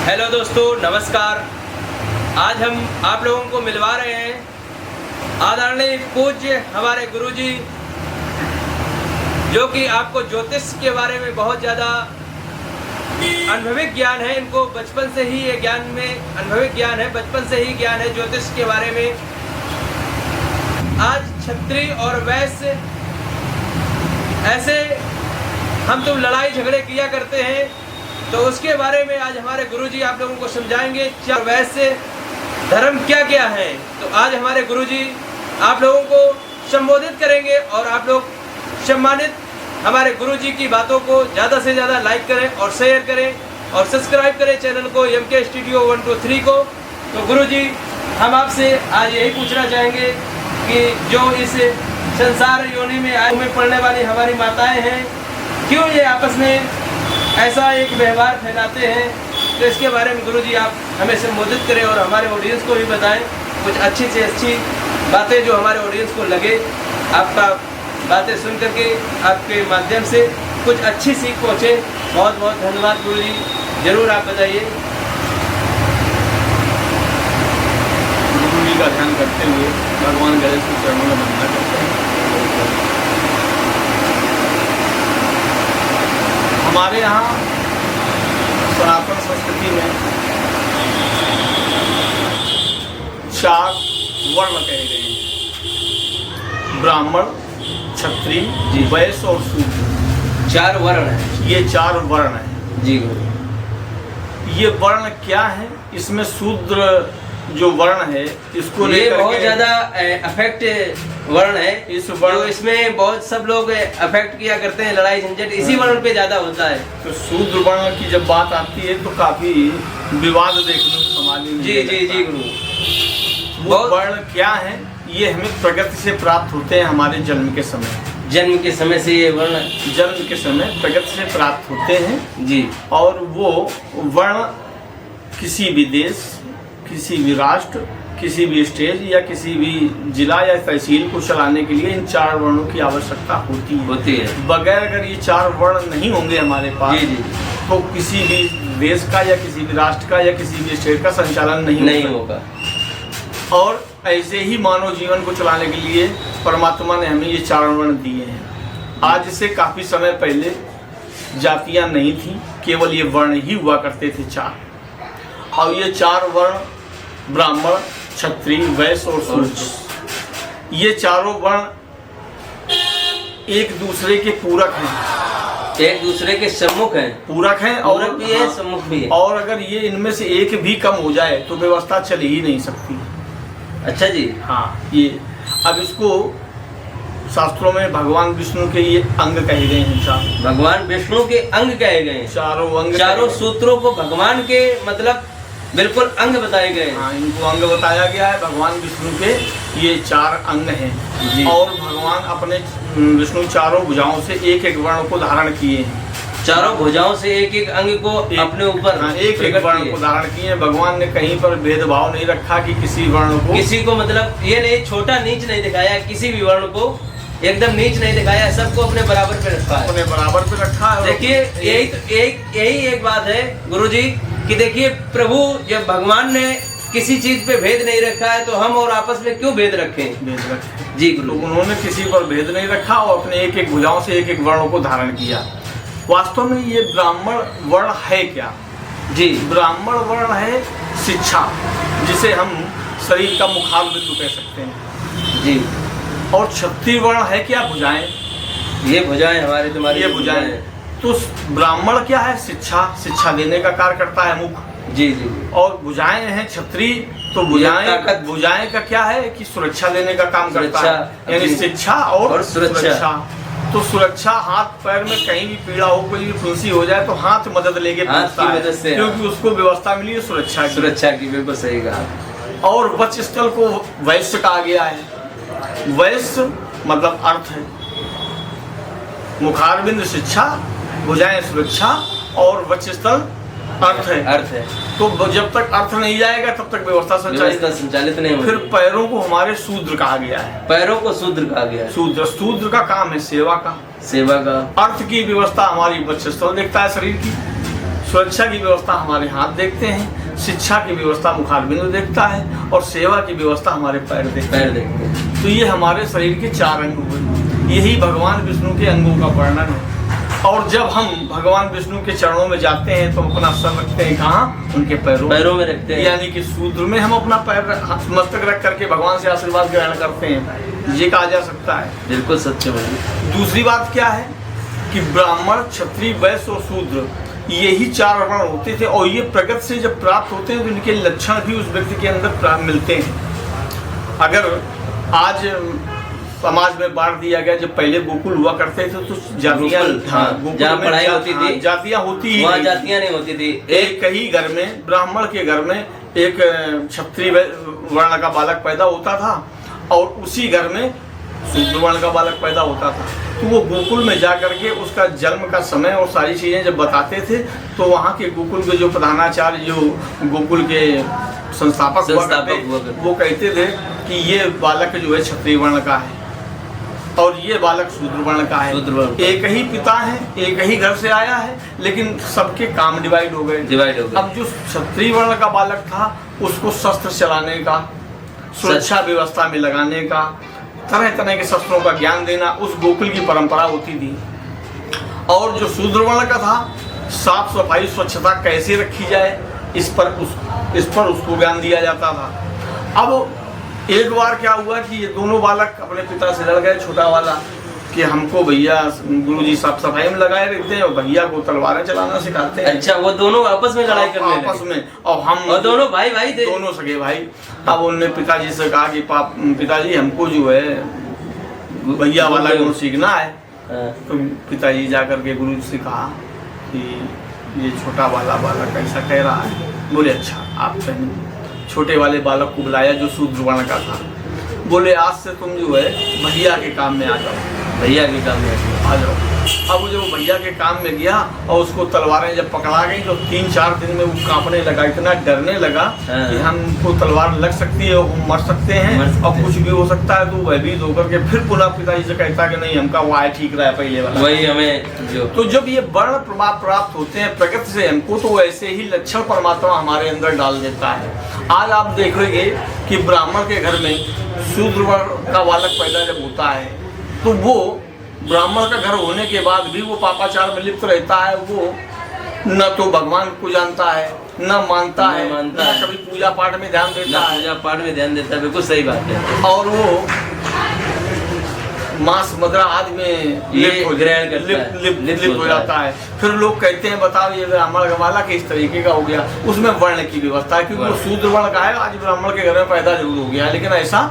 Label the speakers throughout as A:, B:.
A: Hello दोस्तों, नमस्कार। आज हम आप लोगों को मिलवा रहे हैं आदरणीय पूज्य हमारे गुरुजी, जो कि आपको ज्योतिष के बारे में बहुत ज़्यादा अनुभविक ज्ञान है। इनको बचपन से ही ये ज्ञान में अनुभविक ज्ञान है, बचपन से ही ज्ञान है ज्योतिष के बारे में। आज क्षत्रिय और वैश्य ऐसे हम तुम लड़ाई झगड़े किया करते हैं, तो उसके बारे में आज हमारे गुरुजी आप लोगों को समझाएंगे। चार वैश्य धर्म क्या क्या है। तो आज हमारे गुरुजी आप लोगों को संबोधित करेंगे और आप लोग सम्मानित हमारे गुरुजी की बातों को ज़्यादा से ज़्यादा लाइक करें और शेयर करें और सब्सक्राइब करें चैनल को MK स्टूडियो 123 को। तो गुरुजी, हम आपसे आज यही पूछना चाहेंगे कि जो इस संसार योनि में आयु में पढ़ने वाली हमारी माताएं हैं, क्यों ये आपस में ऐसा एक व्यवहार फैलाते हैं। तो इसके बारे में गुरुजी आप हमें संबोधित करें और हमारे ऑडियंस को भी बताएं कुछ अच्छी से अच्छी बातें जो हमारे ऑडियंस को लगे। आपका बातें सुन करके आपके माध्यम से कुछ अच्छी सीख पहुँचे। बहुत बहुत धन्यवाद गुरुजी, जरूर आप बताइए।
B: गुरुजी का ध्यान करते हुए भगवान गणेश के चरणों में वंदना करते हैं। हमारे यहाँ सनातन संस्कृति में 4 वर्ण कहे गए हैं: ब्राह्मण, क्षत्रिय, वैश्य और शूद्र।
A: 4 वर्ण है।
B: ये 4 वर्ण हैं
A: जी गुरु।
B: ये वर्ण क्या है? इसमें शूद्र जो वर्ण है इसको
A: ये
B: लेकर
A: बहुत ज्यादा अफेक्ट वर्ण है।
B: इस वर्ण
A: इसमें बहुत सब लोग अफेक्ट किया करते हैं, लड़ाई झंझट इसी वर्ण पे ज्यादा होता है।
B: तो शूद्र वर्ण की जब बात आती है तो काफी विवाद देखने को समाज में
A: जी जी जी गुरु।
B: वो वर्ण क्या है? ये हमें प्रकृति से प्राप्त होते हैं। हमारे जन्म के समय
A: से ये वर्ण
B: जन्म के समय प्रकृति से प्राप्त होते हैं
A: जी।
B: और वो वर्ण किसी भी देश, किसी भी राष्ट्र, किसी भी स्टेज या किसी भी जिला या तहसील को चलाने के लिए इन 4 वर्णों की आवश्यकता होती है। बगैर अगर ये 4 वर्ण नहीं होंगे हमारे पास,
A: जी जी,
B: तो किसी भी देश का या किसी भी राष्ट्र का या किसी भी स्टेट का संचालन नहीं
A: होगा।
B: और ऐसे ही मानव जीवन को चलाने के लिए परमात्मा ने हमें ये 4 वर्ण दिए हैं। आज से काफी समय पहले जातियां नहीं थी, केवल ये वर्ण ही हुआ करते थे 4। और ये 4 वर्ण ब्राह्मण, क्षत्रिय, वैश्य और शूद्र, ये चारों वर्ण एक दूसरे के पूरक हैं,
A: एक दूसरे के सम्मुख हैं।
B: पूरक हैं और
A: भी है, सम्मुख भी है।
B: और अगर ये इनमें से एक भी कम हो जाए तो व्यवस्था चल ही नहीं सकती।
A: अच्छा जी।
B: हाँ, ये अब इसको शास्त्रों में भगवान विष्णु के ये अंग कहे गए हैं। 4
A: भगवान विष्णु के अंग कहे गए हैं।
B: चारों अंग,
A: चारों सूत्रों को भगवान के मतलब बिल्कुल अंग बताए गए।
B: हाँ, इनको अंग बताया गया है। भगवान विष्णु के ये 4 अंग हैं और भगवान अपने विष्णु चारों भुजाओं से एक एक वर्ण को धारण किए हैं।
A: चारों भुजाओं से एक एक अंग को अपने ऊपर
B: एक एक वर्ण को धारण किए हैं। भगवान ने कहीं पर भेदभाव नहीं रखा कि किसी वर्ण को,
A: किसी को मतलब ये नहीं छोटा नीच नहीं दिखाया, किसी भी वर्ण को एकदम नीच नहीं दिखाया, सबको अपने बराबर पे रखा है।
B: अपने बराबर पे रखा है।
A: देखिए यही एक बात है गुरुजी कि देखिए प्रभु, जब भगवान ने किसी चीज पे भेद नहीं रखा है तो हम और आपस में क्यों भेद रखें? जी गुरु।
B: तो उन्होंने किसी पर भेद नहीं रखा और अपने एक एक भुजाओं से एक एक वर्णों को धारण किया। वास्तव में ये ब्राह्मण वर्ण है क्या? जी, ब्राह्मण वर्ण है शिक्षा, जिसे हम शरीर का मुखार बिंदु कह सकते हैं जी। और क्षत्रिय वर्ण है क्या? भुजाएं। ये भुजाएं हमारी तुम्हारी, ये भुजाएं। तो ब्राह्मण क्या है? शिक्षा देने का कार्य करता है मुख। जी जी। और भुजाएं हैं क्षत्रिय, तो भुजाएं का क्या है कि सुरक्षा देने का काम करता है, यानी शिक्षा और सुरक्षा। तो सुरक्षा, हाथ पैर में कहीं भी पीड़ा हो, कोई भी फुंसी हो जाए तो हाथ मदद लेके पहुंचता है, क्योंकि उसको व्यवस्था मिली है सुरक्षा की। बिल्कुल सही कहा। और वक्षस्थल को वैश्य कहा गया है। वैश्य मतलब अर्थ है, मुखारबिंद शिक्षा, भुजाएं सुरक्षा और वक्षस्थल अर्थ है। तो जब तक अर्थ नहीं जाएगा तब तक व्यवस्था संचालित नहीं होगी। फिर पैरों को हमारे शूद्र कहा गया है। पैरों को शूद्र कहा गया है। शूद्र का काम है सेवा का। अर्थ की व्यवस्था हमारी वक्षस्थल देखता है शरीर की। सुरक्षा की व्यवस्था हमारे हाथ देखते हैं, शिक्षा की व्यवस्था मुखारबिंद देखता है और सेवा की व्यवस्था हमारे पैर देखते हैं। तो ये हमारे शरीर के 4 अंग हुए। यही भगवान विष्णु के अंगों का वर्णन है। और जब हम भगवान विष्णु के चरणों में जाते हैं तो अपना सर रखते हैं कहाँ? उनके पैरों में रखते हैं। यानी कि सूत्र में हम अपना पैर मस्तक रख करके भगवान से आशीर्वाद ग्रहण करते हैं। ये कहा जा सकता है।
C: बिल्कुल सत्य है।
B: दूसरी बात क्या है कि ब्राह्मण, क्षत्रिय, वैश्य और शूद्र यही 4 वर्ण होते थे और ये प्रगति से जब प्राप्त होते हैं तो इनके लक्षण भी उस व्यक्ति के अंदर प्राप्त मिलते हैं। अगर आज समाज में बांट दिया गया, जब पहले गोकुल हुआ करते थे तो जातियां,
C: जहाँ पढ़ाई होती थी
B: जातियां होती ही
C: वहाँ जातियां नहीं होती थी।
B: एक ही घर में, ब्राह्मण के घर में एक क्षत्रिय वर्ण का बालक पैदा होता था और उसी घर में शूद्र वर्ण का बालक पैदा होता था। तो वो गोकुल में जा करके उसका जन्म का समय और सारी चीज़ें जब बताते थे तो वहाँ के गोकुल के जो प्रधानाचार्य, जो गोकुल के संस्थापक वो कहते थे कि ये बालक जो है क्षत्रिय वर्ण का है और ये बालक शूद्र वर्ण का है। एक ही पिता है, एक ही घर से आया है, लेकिन सबके काम डिवाइड हो गए। अब जो क्षत्रिय वर्ण का बालक था उसको शस्त्र चलाने का, सुरक्षा व्यवस्था में लगाने का, तरह तरह के शस्त्रों का ज्ञान देना उस गोकुल की परंपरा होती थी। और जो शूद्र वर्ण का था, साफ सफाई स्वच्छता कैसे रखी जाए इस पर उसको ज्ञान दिया जाता था। अब एक बार क्या हुआ कि ये दोनों बालक अपने पिता से लड़ गए। छोटा वाला कि हमको भैया गुरुजी साफ सफाई में लगाए रहते हैं और भैया को तलवारें चलाना सिखाते हैं।
C: अच्छा, वो दोनों आपस में लड़ाई करने लगे?
B: आपस में। और हम
C: दोनों भाई थे,
B: दोनों सगे भाई। अब उनने पिताजी से कहा कि पिताजी हमको जो है भैया वाला गुण सीखना है। तो पिताजी जाकर के गुरु से कहा कि ये छोटा वाला बालक ऐसा कह रहा है। बोले अच्छा आप कहें। छोटे वाले बालक को बुलाया जो शूद्र वर्ण का था। बोले आज से तुम जो है भैया के काम में आ जाओ।
C: भैया के काम में
B: आ जाओ। अब वो जब भैया के काम में गया और उसको तलवारें जब पकड़ा गई तो 3-4 दिन में वो कांपने लगा, इतना डरने लगा कि हमको तलवार लग सकती है, मर सकते हैं और कुछ भी हो सकता है। तो भयभीत होकर के फिर पुनः पिताजी से कहता कि नहीं, हमका वाय ठीक रहा है पहले वाला,
C: वही हमें
B: तो जब ये वर्ण प्रभाव प्राप्त होते हैं प्रकृति से हमको, तो वैसे ही लक्षण परमात्मा हमारे अंदर डाल देता है। आज आप देखोगे कि ब्राह्मण के घर में शूद्र वर्ण का बालक पैदा जब होता है तो वो ब्राह्मण का घर होने के बाद भी वो पापाचार में लिप्त रहता है। वो न तो भगवान को जानता है, न मानता है, न कभी पूजा पाठ में ध्यान देता है।
C: पूजा पाठ में ध्यान देता है, बिल्कुल सही बात है।
B: और वो मांस मदिरा आदि में लिप्त हो जाता है। फिर लोग कहते हैं बताओ ये ब्राह्मण का बालक इस तरीके का हो गया। उसमें वर्ण की व्यवस्था है क्योंकि वो शूद्र वर्ण का है, आज ब्राह्मण के घर में पैदा जरूर हो गया, लेकिन ऐसा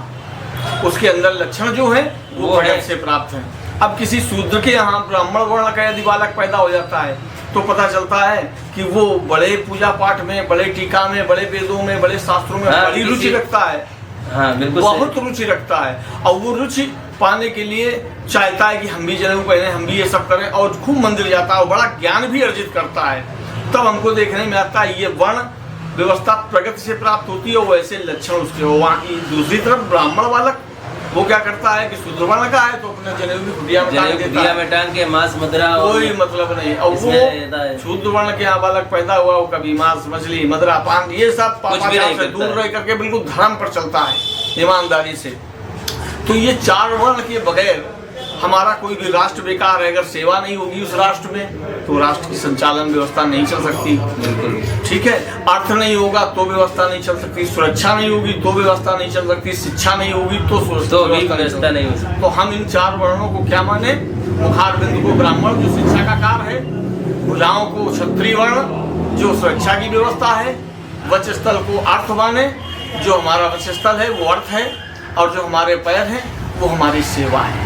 B: उसके अंदर लक्षण जो है वो प्रकृति से प्राप्त है। अब किसी शूद्र के यहाँ ब्राह्मण वर्ण का यदि बालक पैदा हो जाता है तो पता चलता है कि वो बड़े पूजा पाठ में, बड़े टीका में, बड़े वेदों में, बड़े शास्त्रों में बड़ी रुचि रखता है। बहुत रुचि रखता है और वो रुचि पाने के लिए चाहता है कि हम भी जनेऊ पहने, हम भी ये सब करें और खूब मंदिर जाता है और बड़ा ज्ञान भी अर्जित करता है। तब हमको देखने में आता है ये वर्ण व्यवस्था प्रगति से प्राप्त होती है, वैसे लक्षण उसके हो। वहाँ की दूसरी तरफ ब्राह्मण बालक वो क्या करता है कि शूद्र वर्ण का है तो अपने जनेऊ भी खुटिया में टांग के मांस मदिरा कोई मतलब नहीं। और वो शूद्र वर्ण के यहाँ बालक पैदा हुआ वो कभी मांस मछली मदिरा पान ये सब पापाचार से दूर रह करके बिल्कुल धर्म पर चलता है, ईमानदारी से। तो ये 4 वर्ण के बगैर हमारा कोई भी राष्ट्र बेकार है। अगर सेवा नहीं होगी उस राष्ट्र में तो राष्ट्र की संचालन व्यवस्था नहीं चल सकती। बिल्कुल ठीक है। अर्थ नहीं होगा तो व्यवस्था नहीं चल सकती, सुरक्षा नहीं होगी तो व्यवस्था नहीं चल सकती, शिक्षा नहीं होगी तो व्यवस्था नहीं हो सकती। तो हम इन 4 वर्णों को क्या माने? मुखार बिंदु को ब्राह्मण जो शिक्षा का कार्य है, भुजाओं को क्षत्रिय वर्ण जो सुरक्षा की व्यवस्था है, वक्षस्थल को अर्थ माने जो हमारा वक्षस्थल है वो अर्थ है और जो हमारे पैर हैं वो हमारी सेवा है।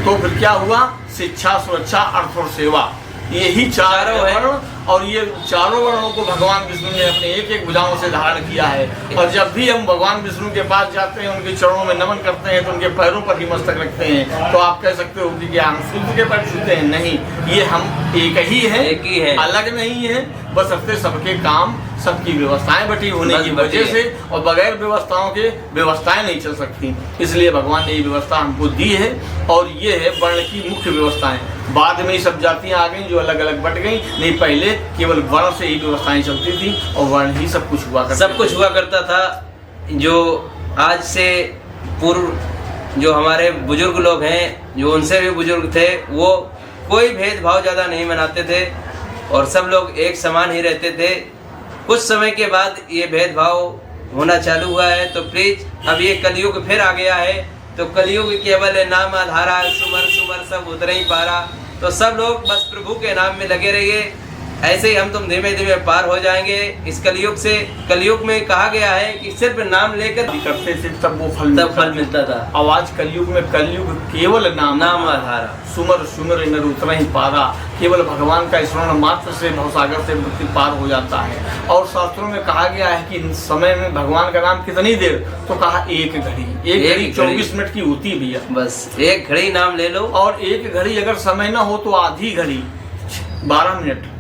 B: तो फिर क्या हुआ? शिक्षा, सुरक्षा, अर्थ और सेवा, यही 4 वर्ण। और ये 4 वर्णों को भगवान विष्णु ने अपने एक भुजाओं से धारण किया है। और जब भी हम भगवान विष्णु के पास जाते हैं, उनके चरणों में नमन करते हैं तो उनके पैरों पर ही मस्तक रखते हैं। तो आप कह सकते हो कि क्या हम शूद्र के पैर छूते हैं? नहीं, ये हम एक ही है, अलग नहीं है। बस अपने सबके काम, सबकी व्यवस्थाएं बटी होने की वजह से और बगैर व्यवस्थाओं के व्यवस्थाएं नहीं चल सकती। इसलिए भगवान ने ये व्यवस्था हमको दी है और ये है वर्ण की मुख्य व्यवस्थाएं। बाद में ये सब जातियां आ गई जो अलग अलग बट गई, नहीं पहले केवल वर्ण से ही व्यवस्थाएं चलती थी और वर्ण ही सब कुछ हुआ करता
C: सब कुछ हुआ करता था। जो आज से पूर्व जो हमारे बुजुर्ग लोग हैं, जो उनसे भी बुजुर्ग थे, वो कोई भेदभाव ज़्यादा नहीं मनाते थे और सब लोग एक समान ही रहते थे। कुछ समय के बाद ये भेदभाव होना चालू हुआ है, तो प्लीज अब ये कलयुग फिर आ गया है, तो कलयुग केवल नाम आधारा, सुमर सुमर सब उतर ही पारा। तो सब लोग बस प्रभु के नाम में लगे रहिए, ऐसे ही हम तुम धीमे धीमे पार हो जाएंगे इस कलयुग से। कलयुग में कहा गया है कि सिर्फ नाम लेकर
B: करते थे तब वो फल
C: मिलता था।
B: अब आज कलयुग में कलयुग केवल नाम
C: आधारा,
B: सुमर सुमर नर उतना ही पारा, केवल भगवान का स्मरण मात्र से भवसागर से मुक्ति पार हो जाता है। और शास्त्रों में कहा गया है कि समय में भगवान का नाम कितनी देर, तो कहा एक घड़ी। एक घड़ी 24 मिनट की होती भैया,
C: बस एक घड़ी नाम ले लो।
B: और एक घड़ी अगर समय ना हो तो आधी घड़ी 12 मिनट,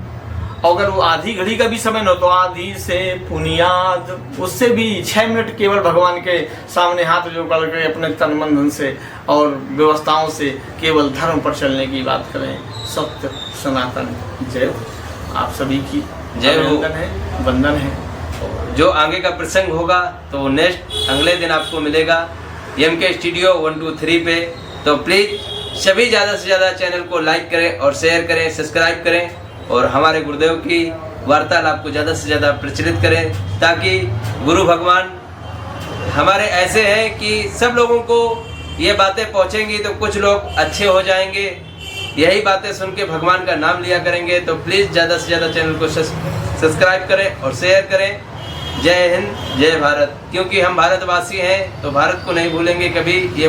B: अगर वो आधी घड़ी का भी समय न हो तो आधी से पुनियाद, उससे भी 6 मिनट केवल भगवान के सामने हाथ जो करके अपने तन मन धन से और व्यवस्थाओं से केवल धर्म पर चलने की बात करें। सत्य सनातन जय हो। आप सभी की
C: जय हो।
B: वंदन है।
C: जो आगे का प्रसंग होगा तो नेक्स्ट अगले दिन आपको मिलेगा MK स्टूडियो 123 पे। तो प्लीज सभी ज़्यादा से ज़्यादा चैनल को लाइक करें और शेयर करें, सब्सक्राइब करें और हमारे गुरुदेव की वार्तालाप को ज़्यादा से ज़्यादा प्रचलित करें, ताकि गुरु भगवान हमारे ऐसे हैं कि सब लोगों को ये बातें पहुँचेंगी तो कुछ लोग अच्छे हो जाएंगे, यही बातें सुन के भगवान का नाम लिया करेंगे। तो प्लीज़ ज़्यादा से ज़्यादा चैनल को सब्सक्राइब करें और शेयर करें। जय हिंद, जय भारत, क्योंकि हम भारतवासी हैं तो भारत को नहीं भूलेंगे कभी। ये